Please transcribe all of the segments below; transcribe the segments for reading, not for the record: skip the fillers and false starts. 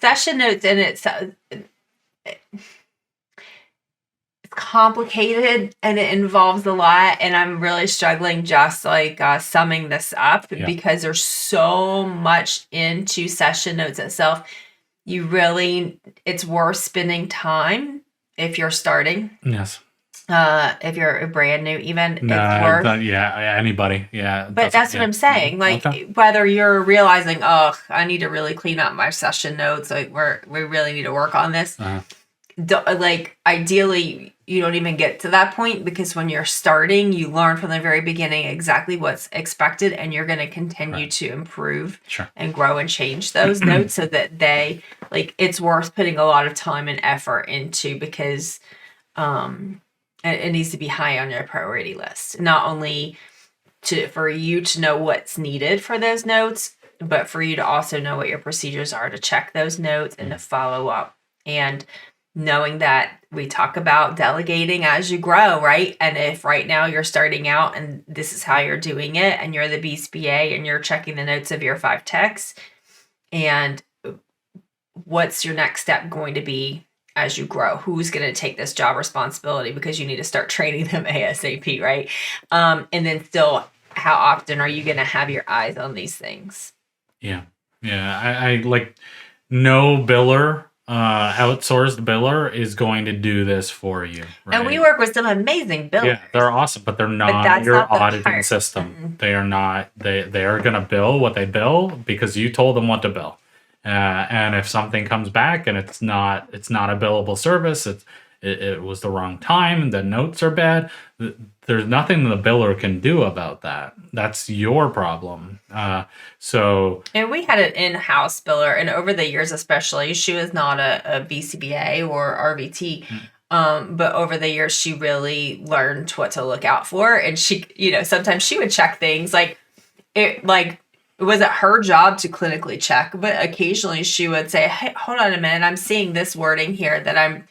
session notes, and it's complicated and it involves a lot, and I'm really struggling just like summing this up because there's so much into session notes itself. It's worth spending time if you're starting. Yes. If you're brand new, even it's worth. Anybody. Yeah. But that's what I'm saying. Like whether you're realizing, oh, I need to really clean up my session notes, like we really need to work on this. Like ideally, you don't even get to that point, because when you're starting, you learn from the very beginning exactly what's expected, and you're going to continue to improve and grow and change those notes so that it's worth putting a lot of time and effort into, because it needs to be high on your priority list, not only for you to know what's needed for those notes, but for you to also know what your procedures are to check those notes and to follow up. And knowing that we talk about delegating as you grow, right? And if right now you're starting out and this is how you're doing it, and you're the BCBA and you're checking the notes of your 5 techs, and what's your next step going to be as you grow? Who's going to take this job responsibility, because you need to start training them ASAP, right? And then still, how often are you going to have your eyes on these things? Yeah. I like no biller, outsourced biller is going to do this for you. Right? And we work with some amazing billers. Yeah, they're awesome, but they're not your auditing system. They are not. They are going to bill what they bill because you told them what to bill. And if something comes back and it's not a billable service, it was the wrong time, the notes are bad, there's nothing the biller can do about that. That's your problem. And we had an in-house biller, and over the years especially, she was not a BCBA or RVT. But over the years, she really learned what to look out for. And she, sometimes she would check things it wasn't her job to clinically check, but occasionally she would say, hey, hold on a minute, I'm seeing this wording here that I'm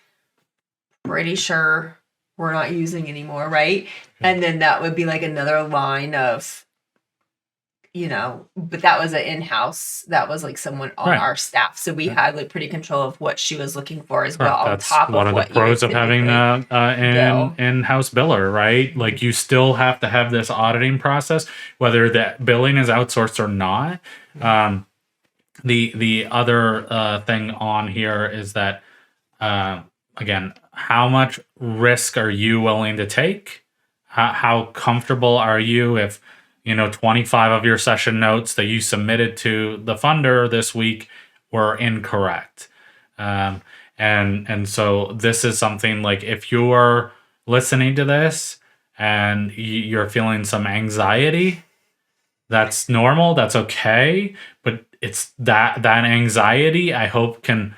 pretty sure we're not using anymore, right? And then that would be like another line of, but that was an in-house, that was like someone on our staff. So we had like pretty control of what she was looking for as well. That's on top one of the pros of having an in-house biller, right? Like you still have to have this auditing process, whether that billing is outsourced or not. The other thing on here is that, again, how much risk are you willing to take? How comfortable are you if 25 of your session notes that you submitted to the funder this week were incorrect? And so this is something like, if you're listening to this and you're feeling some anxiety, that's normal, that's okay. But it's that anxiety, I hope, can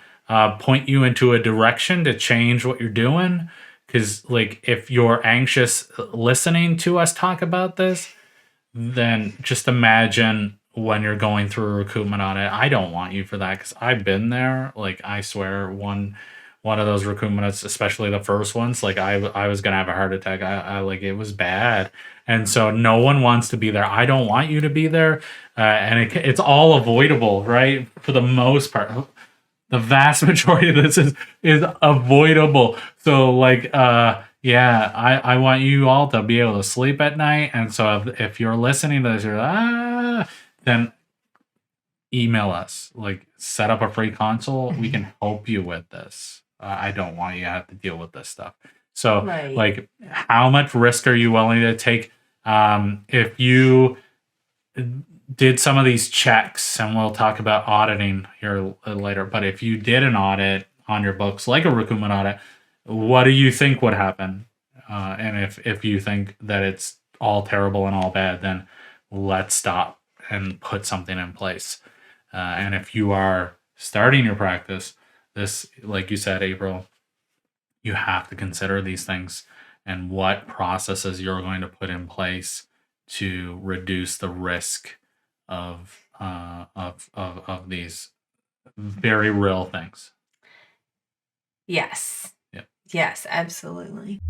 point you into a direction to change what you're doing. Because if you're anxious listening to us talk about this, then just imagine when you're going through a recoupment audit. I don't want you for that, because I've been there. I swear, one of those recoupments, especially the first ones, I was gonna have a heart attack. I it was bad, and so no one wants to be there. I don't want you to be there, and it's all avoidable, right? For the most part, the vast majority of this is avoidable. So I want you all to be able to sleep at night. And so if you're listening to this, you're then email us, set up a free consult. We can help you with this. I don't want you to have to deal with this stuff. So how much risk are you willing to take? If you did some of these checks, and we'll talk about auditing here later, but if you did an audit on your books, like a recoupment audit, what do you think would happen? And if you think that it's all terrible and all bad, then let's stop and put something in place. And if you are starting your practice, this, like you said, April, you have to consider these things and what processes you're going to put in place to reduce the risk of these very real things. Yes. Yeah. Yes, absolutely.